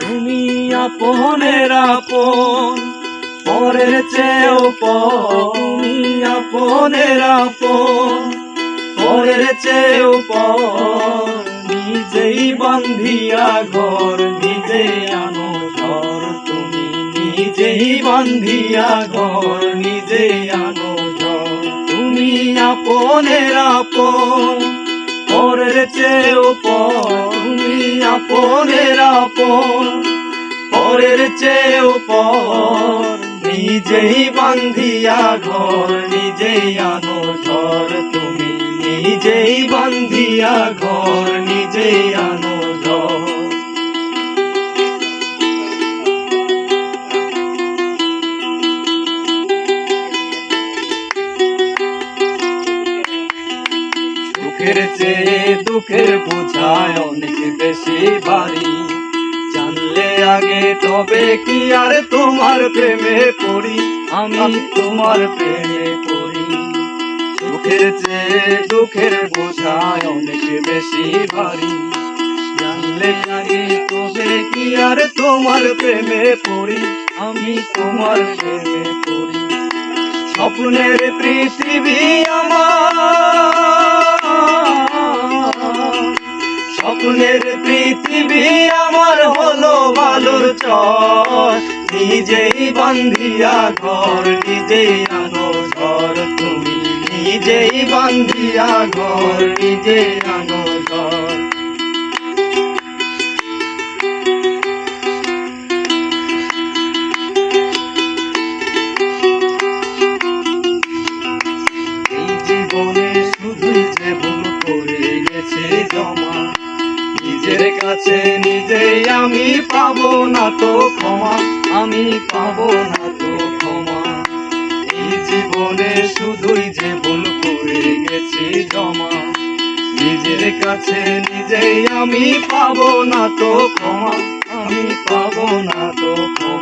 তুমি আপনের আপন, পরের চেয়েও পর। তুমি আপনের আপন, পরের চেয়েও পর। নিজেই বান্ধিয়া ঘর, নিজে আনো ঝড়। তুমি নিজেই বান্ধিয়া ঘর, নিজে আনো ঝড়। তুমি আপনের আপন, পরের চেয়েও পর। তুমি আপনের আপন, পরের চেয়েও পর। নিজেই বান্ধিয়া ঘর, নিজেই আনো ঝড়। তুমি নিজেই বান্ধিয়া ঘর, নিজেই আনো ঝড়। সুখের চেয়ে দুঃখের বোঝায় অনেক বেশি ভারী। জানলে আগে তবে কি আর তোমার প্রেমে পড়ি, আমি তোমার প্রেমে পড়ি। সুখের চেয়ে দুঃখের বোঝায় অনেক বেশি ভারী। জানলে আগে তবে কি আর তোমার প্রেমে পড়ি, আমি তোমার প্রেমে পড়ি। স্বপ্নের পৃথিবী আমার, স্বপ্নের পৃথিবী আমার হলো বালুর চর। নিজেই বান্ধিয়া ঘর, নিজেই আনো ঝড়। তুমি নিজেই বান্ধিয়া ঘর, নিজেই আনো ঝড়। এই জীবনে শুধুই যে ভুল করে গেছে জমা, নিজের কাছে নিজেই আমি পাবো না তো ক্ষমা, আমি পাবো না তো ক্ষমা। এই জীবনে শুধুই যে ভুল করে গেছি জমা, নিজের কাছে নিজেই আমি পাবো না তো ক্ষমা, আমি পাবো না তো ক্ষমা।